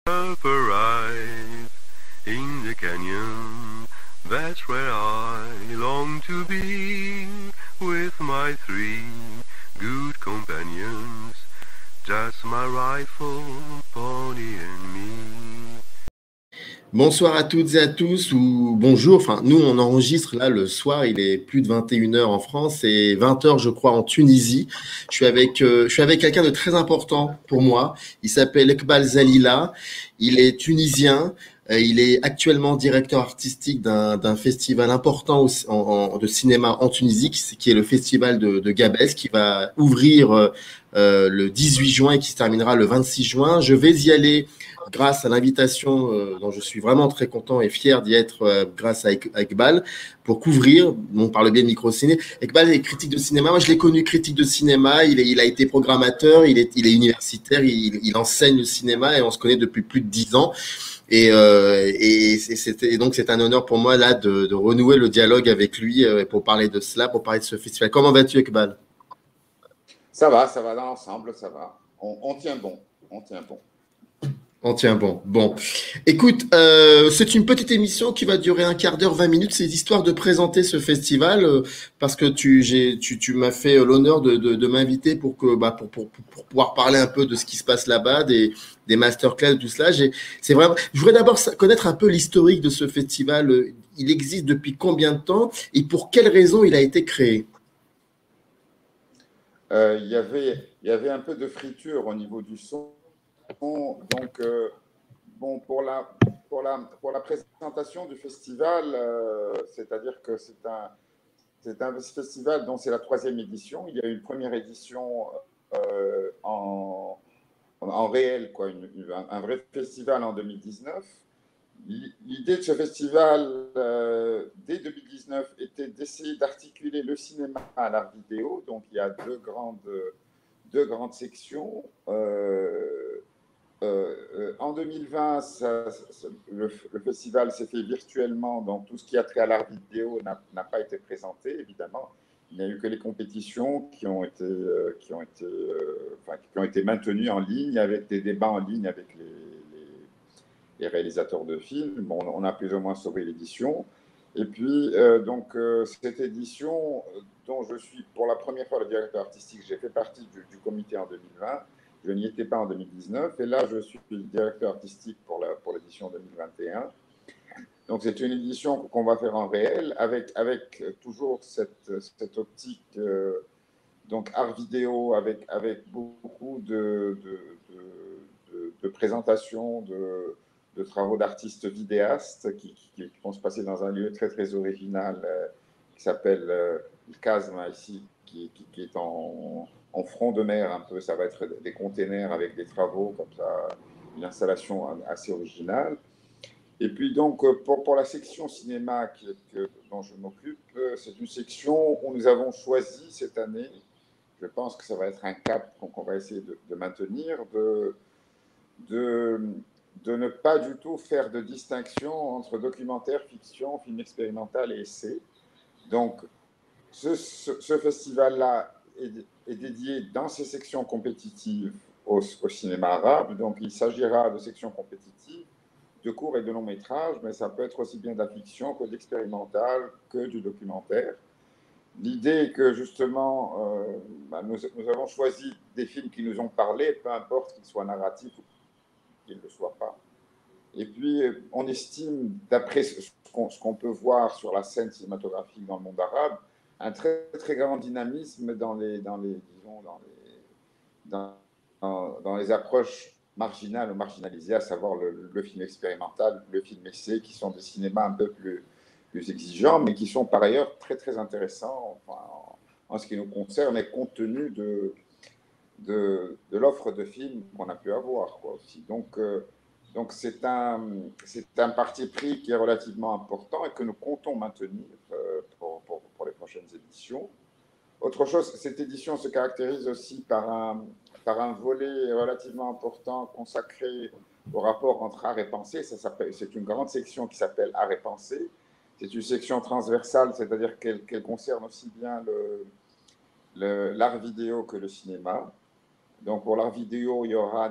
Upper rise in the canyon, that's where I long to be, with my three good companions, just my rifle, pony and me. Bonsoir à toutes et à tous, ou bonjour, enfin nous on enregistre là le soir, il est plus de 21 heures en France et 20 heures je crois en Tunisie. Je suis avec quelqu'un de très important pour moi, il s'appelle Eqbal Zalila, il est tunisien, il est actuellement directeur artistique d'un festival important de cinéma en Tunisie, qui est le festival de Gabès, qui va ouvrir le 18 juin et qui se terminera le 26 juin. Je vais y aller grâce à l'invitation dont je suis vraiment très content et fier d'y être grâce à Eqbal pour couvrir, par le biais de Microciné. Eqbal est critique de cinéma. Moi, je l'ai connu critique de cinéma. Il a été programmateur, il est universitaire, il enseigne le cinéma et on se connaît depuis plus de 10 ans. Et donc c'est un honneur pour moi là de renouer le dialogue avec lui pour parler de cela, pour parler de ce festival. Comment vas-tu, Eqbal? Ça va dans l'ensemble, ça va. On tient bon, on tient bon. On tient bon. Bon, écoute, c'est une petite émission qui va durer un quart d'heure, 20 minutes. C'est histoire de présenter ce festival parce que tu m'as fait l'honneur de m'inviter pour pouvoir parler un peu de ce qui se passe là-bas, des masterclass, tout cela. C'est vraiment. Je voudrais d'abord connaître un peu l'historique de ce festival. Il existe depuis combien de temps et pour quelles raisons il a été créé? Il y avait un peu de friture au niveau du son. Donc, bon, pour la présentation du festival, c'est-à-dire que c'est un festival dont c'est la 3e édition. Il y a eu une première édition en réel, quoi, un vrai festival en 2019. L'idée de ce festival, dès 2019, était d'essayer d'articuler le cinéma à l'art vidéo. Donc, il y a deux grandes sections. En 2020, le festival s'est fait virtuellement, donc tout ce qui a trait à l'art vidéo n'a pas été présenté, évidemment. Il n'y a eu que les compétitions qui ont été maintenues en ligne, avec des débats en ligne avec les réalisateurs de films. Bon, on a plus ou moins sauvé l'édition. Et puis, cette édition, dont je suis pour la première fois le directeur artistique, j'ai fait partie du comité en 2020. Je n'y étais pas en 2019 et là, je suis directeur artistique pour l'édition 2021. Donc, c'est une édition qu'on va faire en réel avec toujours cette optique donc art vidéo avec beaucoup de présentations de travaux d'artistes vidéastes qui vont se passer dans un lieu très, très original qui s'appelle le Casma ici, qui est en front de mer un peu. Ça va être des containers avec des travaux comme ça, une installation assez originale. Et puis donc pour la section cinéma dont je m'occupe, c'est une section où nous avons choisi cette année, je pense que ça va être un cap qu'on va essayer de maintenir, de ne pas du tout faire de distinction entre documentaire, fiction, film expérimental et essai. Donc ce festival-là est dédié dans ses sections compétitives au cinéma arabe. Donc, il s'agira de sections compétitives, de courts et de longs métrages, mais ça peut être aussi bien de la fiction que de l'expérimental, que du documentaire. L'idée est que, justement, nous avons choisi des films qui nous ont parlé, peu importe qu'ils soient narratifs ou qu'ils ne le soient pas. Et puis, on estime, d'après ce qu'on peut voir sur la scène cinématographique dans le monde arabe, un très, très grand dynamisme dans les approches marginales ou marginalisées, à savoir le film expérimental, le film essai, qui sont des cinémas un peu plus exigeants, mais qui sont par ailleurs très, très intéressants en ce qui nous concerne, et compte tenu de l'offre de films qu'on a pu avoir, quoi, aussi. Donc c'est un parti pris qui est relativement important et que nous comptons maintenir pour les prochaines éditions. Autre chose, cette édition se caractérise aussi par un volet relativement important consacré au rapport entre art et pensée. C'est une grande section qui s'appelle Art et pensée. C'est une section transversale, c'est-à-dire qu'elle concerne aussi bien l'art vidéo que le cinéma. Donc pour l'art vidéo, il y aura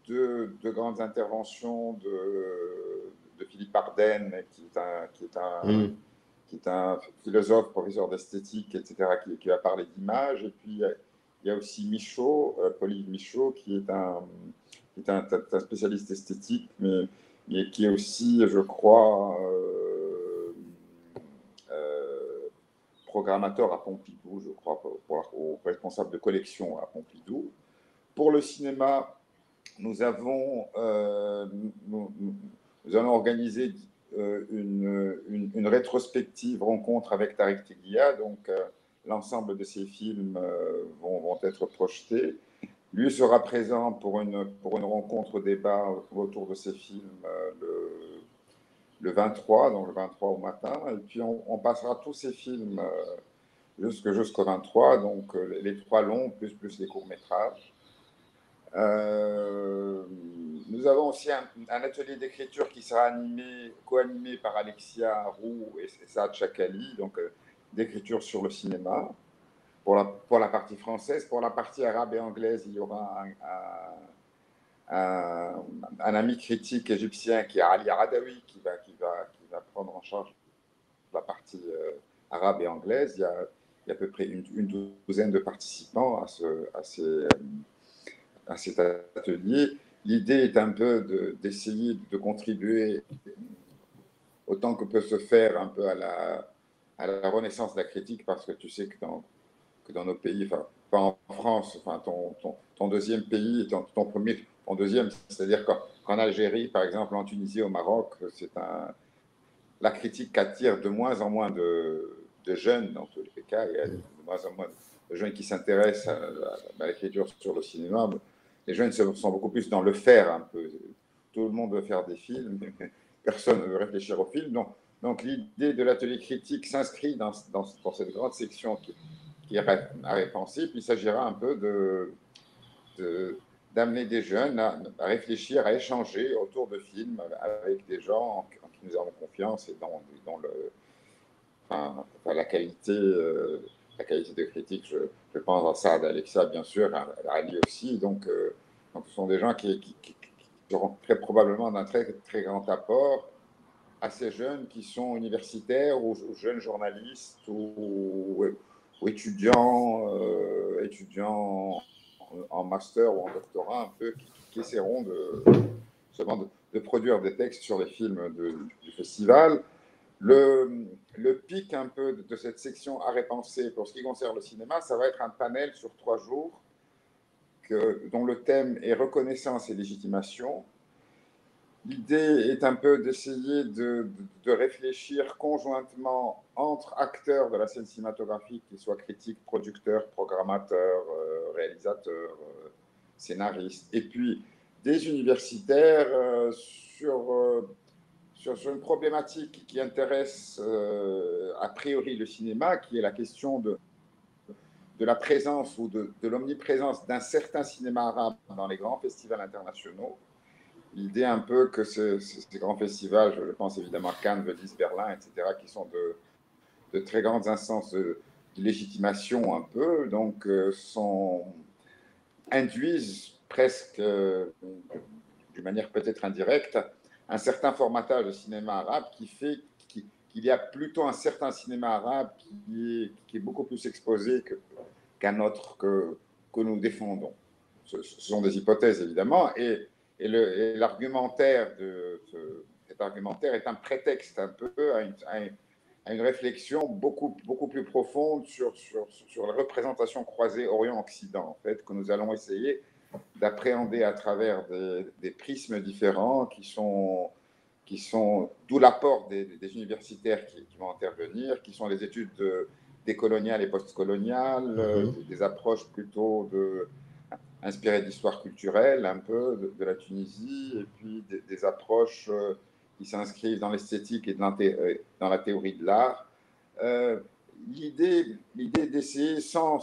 deux grandes interventions de Philippe Ardenne, qui est un philosophe, professeur d'esthétique, etc., qui va parler d'image. Et puis il y a aussi Michaud, Paul-Yves Michaud, qui est un spécialiste esthétique, mais qui est aussi, je crois, programmateur à Pompidou, je crois, ou responsable de collection à Pompidou. Pour le cinéma, nous allons organiser une rétrospective rencontre avec Tariq Teglia. Donc, l'ensemble de ces films vont être projetés. Lui sera présent pour une rencontre débat autour de ces films le 23, donc le 23 au matin. Et puis, on passera tous ces films jusqu'au 23, donc les 3 longs plus les courts-métrages. Nous avons aussi un atelier d'écriture qui sera co-animé par Alexia Roux et Saad Chakali, donc d'écriture sur le cinéma, pour la partie française. Pour la partie arabe et anglaise, il y aura un ami critique égyptien qui est Ali Radawi qui va prendre en charge la partie arabe et anglaise. Il y a à peu près une douzaine de participants à cet atelier. L'idée est un peu d'essayer de contribuer autant que peut se faire un peu à la renaissance de la critique, parce que tu sais que dans nos pays, enfin en France, enfin ton deuxième pays, ton deuxième, c'est-à-dire qu'en Algérie, par exemple, en Tunisie, au Maroc, la critique attire de moins en moins de jeunes, dans tous les cas. Il y a de moins en moins de jeunes qui s'intéressent à l'écriture sur le cinéma. Les jeunes sont beaucoup plus dans le faire un peu. Tout le monde veut faire des films, personne ne veut réfléchir aux films. Donc l'idée de l'atelier critique s'inscrit dans cette grande section qui est à répenser. Puis il s'agira un peu d'amener des jeunes à réfléchir, à échanger autour de films avec des gens en qui nous avons confiance et dans la qualité de critique. Je pense à Saad, Alexia, bien sûr, à Ali aussi. Donc ce sont des gens qui seront très probablement d'un très, très grand apport à ces jeunes qui sont universitaires ou jeunes journalistes ou étudiants en master ou en doctorat, un peu, qui essaieront de produire des textes sur les films du festival. Le pic un peu de cette section Art et Pensée pour ce qui concerne le cinéma, ça va être un panel sur 3 jours dont le thème est reconnaissance et légitimation. L'idée est un peu d'essayer de réfléchir conjointement entre acteurs de la scène cinématographique, qu'ils soient critiques, producteurs, programmateurs, réalisateurs, scénaristes, et puis des universitaires sur une problématique qui intéresse a priori le cinéma, qui est la question de la présence ou de l'omniprésence d'un certain cinéma arabe dans les grands festivals internationaux. L'idée un peu que ces grands festivals, je pense évidemment à Cannes, Venise, Berlin, etc., qui sont de très grandes instances de légitimation un peu, donc induisent presque, d'une manière peut-être indirecte, un certain formatage de cinéma arabe qui fait qu'il y a plutôt un certain cinéma arabe qui est beaucoup plus exposé qu'un autre que nous défendons. Ce sont des hypothèses, évidemment, et l'argumentaire cet argumentaire est un prétexte un peu à une réflexion beaucoup plus profonde sur la représentation croisée Orient-Occident, en fait, que nous allons essayer d'appréhender à travers des prismes différents qui sont d'où l'apport des universitaires qui vont intervenir, qui sont les études décoloniales et postcoloniales, des approches plutôt inspirées d'histoire culturelle, un peu de la Tunisie, et puis des approches qui s'inscrivent dans l'esthétique et dans la théorie de l'art. L'idée d'essayer sans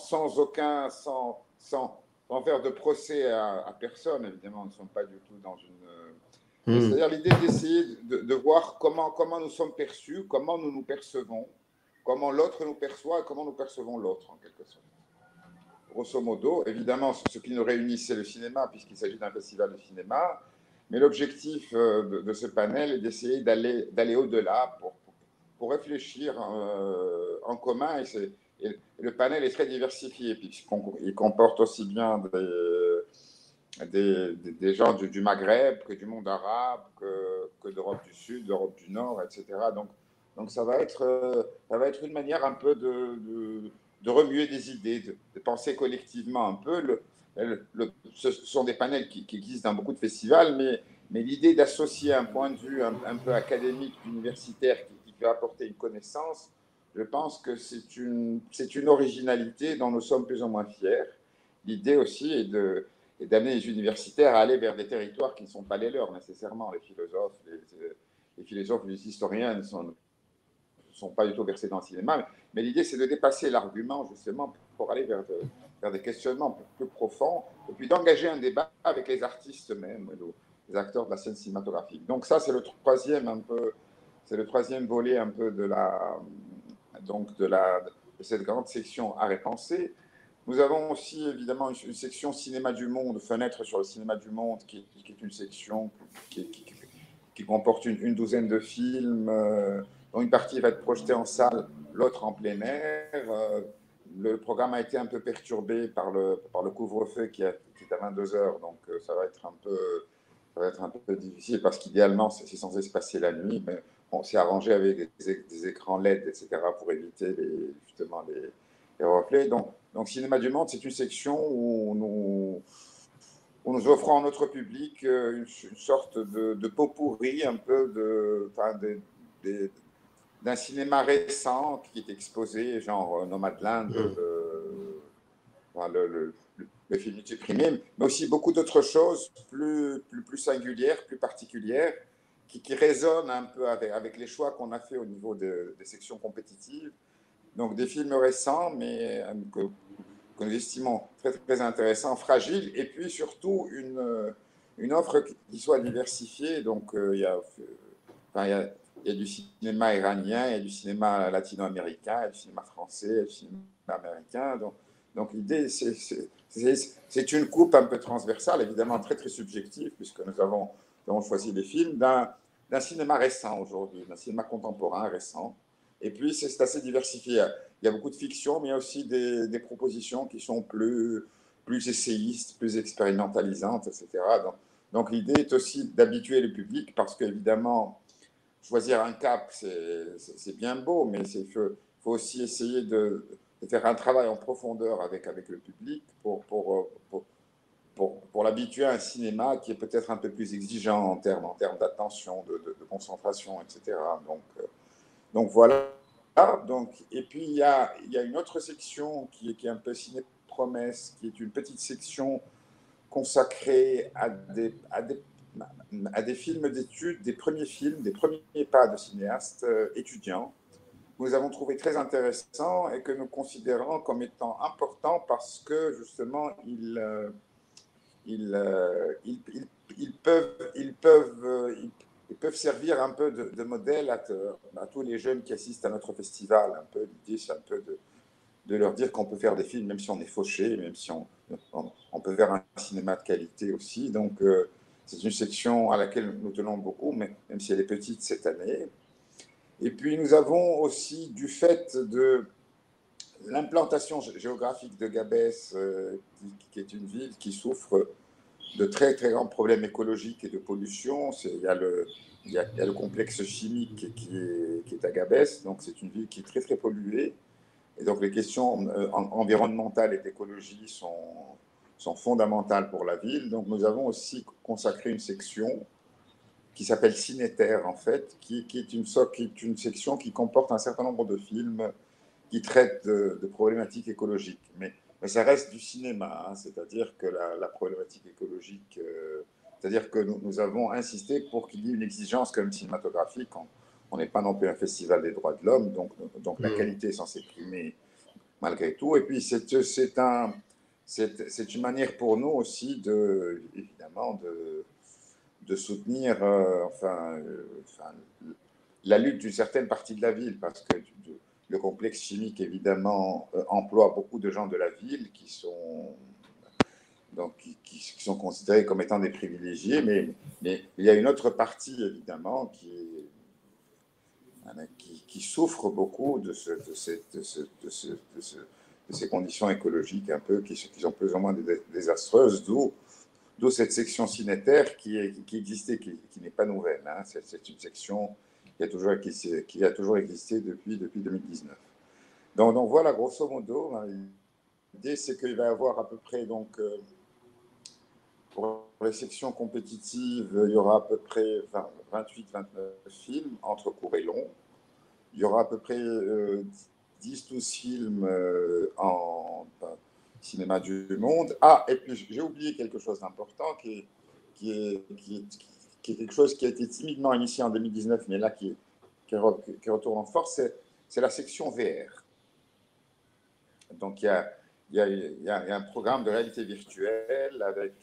faire de procès à personne, évidemment, nous ne sommes pas du tout dans une... C'est-à-dire l'idée d'essayer de voir comment nous sommes perçus, comment nous nous percevons, comment l'autre nous perçoit et comment nous percevons l'autre, en quelque sorte. grosso modo. Évidemment, ce qui nous réunit, c'est le cinéma, puisqu'il s'agit d'un festival de cinéma. Mais l'objectif de ce panel est d'essayer d'aller au-delà pour réfléchir en commun. Et le panel est très diversifié, puisqu'il comporte aussi bien des gens du Maghreb que du monde arabe, que d'Europe du Sud, d'Europe du Nord, etc. Donc ça va être une manière un peu de remuer des idées, de penser collectivement un peu. Ce sont des panels qui existent dans beaucoup de festivals, mais l'idée d'associer un point de vue un peu académique, universitaire, qui peut apporter une connaissance, je pense que c'est une originalité dont nous sommes plus ou moins fiers. L'idée aussi est d'amener les universitaires à aller vers des territoires qui ne sont pas les leurs nécessairement. Les philosophes, les historiens ne sont pas du tout versés dans le cinéma, mais l'idée c'est de dépasser l'argument justement pour aller vers des questionnements plus profonds, et puis d'engager un débat avec les artistes eux-mêmes, les acteurs de la scène cinématographique. Donc ça c'est le troisième volet un peu de cette grande section Art et Pensée. Nous avons aussi évidemment une section Cinéma du Monde, Fenêtre sur le cinéma du monde, qui est une section qui comporte une douzaine de films, dont une partie va être projetée en salle, l'autre en plein air. Le programme a été un peu perturbé par le couvre-feu qui est à 22 heures, donc ça va être un peu difficile parce qu'idéalement c'est censé se passer la nuit, mais on s'est arrangé avec des écrans LED, etc., pour éviter justement les reflets. Donc Cinéma du Monde, c'est une section où nous offrons à notre public une sorte de pot pourri un peu d'un cinéma récent qui est exposé, genre Nomadland, le film supprimé, mais aussi beaucoup d'autres choses plus singulières, plus particulières, qui résonnent un peu avec les choix qu'on a fait au niveau des sections compétitives. Donc des films récents, mais que nous estimons très, très intéressants, fragiles, et puis surtout une offre qui soit diversifiée. Donc il y a du cinéma iranien, il y a du cinéma latino-américain, il y a du cinéma français, il y a du cinéma américain. Donc l'idée, c'est une coupe un peu transversale, évidemment très très subjective, puisque nous avons choisi des films d'un cinéma récent aujourd'hui, d'un cinéma contemporain récent. Et puis c'est assez diversifié. Il y a beaucoup de fiction, mais il y a aussi des propositions qui sont plus essayistes, plus expérimentalisantes, etc. Donc l'idée est aussi d'habituer le public, parce qu'évidemment, choisir un cap, c'est bien beau, mais il faut aussi essayer de faire un travail en profondeur avec le public pour l'habituer à un cinéma qui est peut-être un peu plus exigeant en termes d'attention, de concentration, etc. Donc voilà. Et puis il y a une autre section qui est un peu ciné-promesse, qui est une petite section consacrée à des films d'études, des premiers films, des premiers pas de cinéastes étudiants, que nous avons trouvé très intéressants et que nous considérons comme étant importants parce que justement ils peuvent servir un peu de modèle à tous les jeunes qui assistent à notre festival. Un peu l'idée, c'est un peu de leur dire qu'on peut faire des films même si on est fauché, même si on peut faire un cinéma de qualité aussi. Donc c'est une section à laquelle nous tenons beaucoup, même si elle est petite cette année. Et puis nous avons aussi, du fait de l'implantation géographique de Gabès, qui est une ville qui souffre de très très grands problèmes écologiques et de pollution. Il y a le complexe chimique qui est à Gabès, donc c'est une ville qui est très très polluée. Et donc les questions environnementales et d'écologie sont fondamentales pour la ville. Donc nous avons aussi consacré une section qui s'appelle Cinéterre, en fait, qui est une section qui comporte un certain nombre de films qui traitent de problématiques écologiques. Mais ça reste du cinéma, hein, c'est-à-dire que la problématique écologique, c'est-à-dire que nous avons insisté pour qu'il y ait une exigence comme cinématographique. On n'est pas non plus un festival des droits de l'homme, donc la qualité est censée primer malgré tout. Et puis c'est une manière pour nous aussi évidemment de soutenir la lutte d'une certaine partie de la ville, parce que Le complexe chimique, évidemment, emploie beaucoup de gens de la ville qui sont, donc, qui sont considérés comme étant des privilégiés, mais il y a une autre partie, évidemment, qui souffre beaucoup de ces conditions écologiques un peu, qui sont plus ou moins désastreuses, d'où cette section cinétaire qui existait, qui n'est pas nouvelle. Hein. C'est une section qui a toujours existé depuis 2019. Donc voilà, grosso modo, l'idée c'est qu'il va y avoir à peu près, donc, pour les sections compétitives, il y aura à peu près 28-29 films, entre courts et longs. Il y aura à peu près 10-12 films en cinéma du monde. Ah, et puis j'ai oublié quelque chose d'important qui est quelque chose qui a été timidement initié en 2019, mais là qui retourne en force, c'est la section VR. Donc il y a un programme de réalité virtuelle avec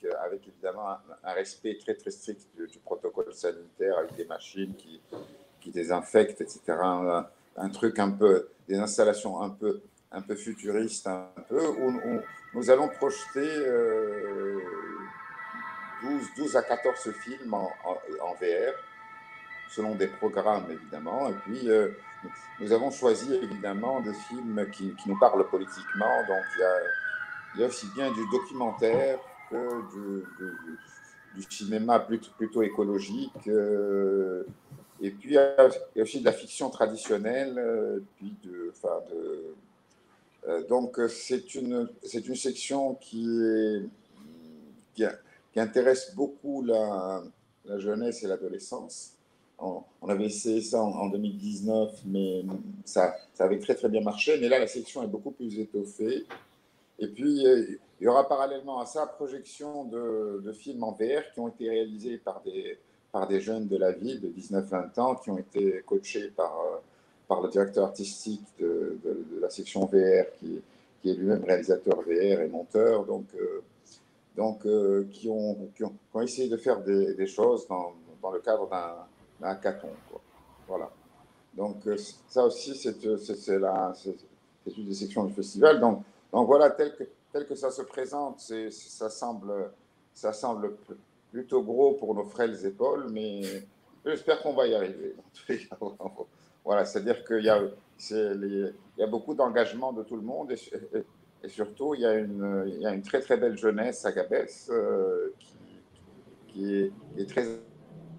évidemment un respect très très strict du protocole sanitaire, avec des machines qui désinfectent, etc. Un truc un peu, des installations un peu futuristes, où nous allons projeter 12 à 14 films en VR, selon des programmes évidemment. Et puis nous avons choisi évidemment des films qui nous parlent politiquement. Donc il y a aussi bien du documentaire que du cinéma plutôt écologique. Et puis il y a aussi de la fiction traditionnelle. Donc c'est une section qui intéresse beaucoup la jeunesse et l'adolescence. On avait essayé ça en 2019, mais ça avait très très bien marché. Mais là, la section est beaucoup plus étoffée. Et puis, il y aura parallèlement à ça projection de films en VR qui ont été réalisés par des jeunes de la ville de 19-20 ans, qui ont été coachés par le directeur artistique de la section VR, qui est lui-même réalisateur VR et monteur, qui ont essayé de faire des choses dans le cadre d'un hackathon, quoi. Voilà. Donc ça aussi, c'est une des sections du festival. Donc voilà, tel que ça se présente, ça semble plutôt gros pour nos frêles épaules, mais j'espère qu'on va y arriver. Voilà, c'est-à-dire qu'il y a beaucoup d'engagement de tout le monde, et surtout, il y a une très très belle jeunesse à Gabès qui est très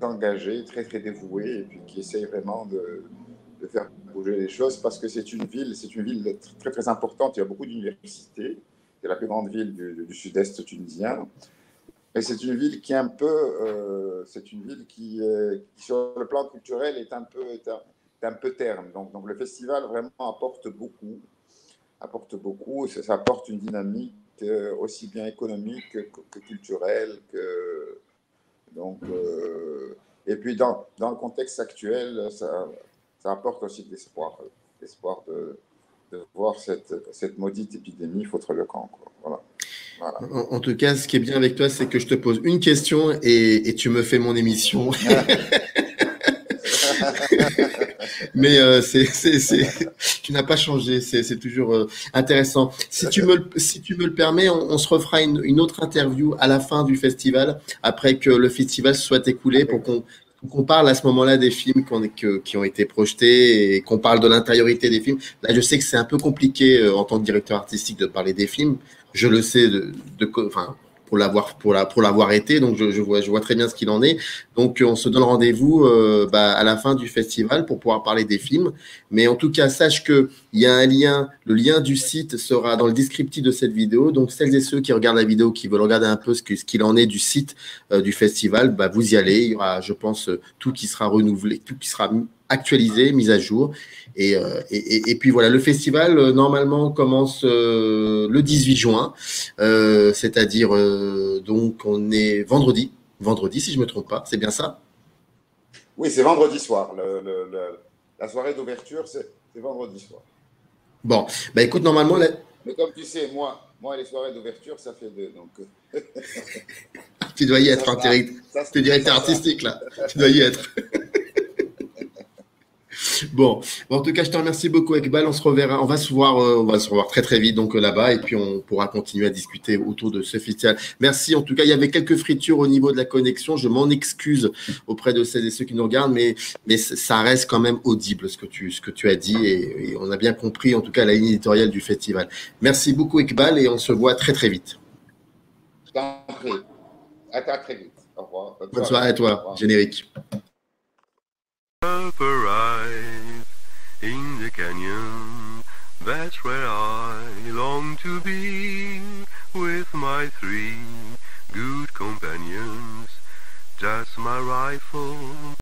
engagée, très très dévouée, et puis qui essaye vraiment de faire bouger les choses, parce que c'est une ville très très importante. Il y a beaucoup d'universités. C'est la plus grande ville du sud-est tunisien. Et c'est une ville qui sur le plan culturel est un peu terne. Donc le festival vraiment apporte beaucoup. Ça apporte une dynamique aussi bien économique que culturelle. Et puis dans le contexte actuel, ça apporte aussi de l'espoir de voir cette maudite épidémie foutre le camp, quoi. Voilà. En tout cas, ce qui est bien avec toi, c'est que je te pose une question et tu me fais mon émission. Mais tu n'as pas changé, c'est toujours intéressant. Si tu me le permets, on se refera une autre interview à la fin du festival, après que le festival se soit écoulé, pour qu'on parle à ce moment-là des films qui ont été projetés et qu'on parle de l'intériorité des films. Là, je sais que c'est un peu compliqué en tant que directeur artistique de parler des films. Je le sais pour l'avoir été, donc je vois très bien ce qu'il en est. Donc on se donne rendez-vous à la fin du festival pour pouvoir parler des films. Mais en tout cas, sache que il y a un lien, le lien du site sera dans le descriptif de cette vidéo. Donc celles et ceux qui regardent la vidéo, qui veulent regarder un peu ce qu'il en est du site du festival, vous y allez. Il y aura, je pense, tout qui sera renouvelé, tout qui sera actualisé, mis à jour. Et puis voilà, le festival normalement commence le 18 juin, c'est-à-dire donc on est vendredi si je me trompe pas, c'est bien ça? Oui, c'est vendredi soir. La soirée d'ouverture, c'est vendredi soir. Bon, écoute, normalement... Mais comme tu sais, moi les soirées d'ouverture, ça fait deux. Donc... Tu dois y être, tu es directeur artistique, là. Tu dois y être. Bon, en tout cas, je te remercie beaucoup, Ekbal. On se reverra, on va se revoir très très vite donc là-bas et puis on pourra continuer à discuter autour de ce festival. Merci. En tout cas, il y avait quelques fritures au niveau de la connexion. Je m'en excuse auprès de celles et ceux qui nous regardent, mais ça reste quand même audible ce que tu as dit et on a bien compris en tout cas la ligne éditoriale du festival. Merci beaucoup, Ekbal, et on se voit très très vite. Je t'en prie. À très vite. Au revoir. Bonne soirée à toi. Générique. Up arrive in the canyon, that's where I long to be, with my 3 good companions, just my rifle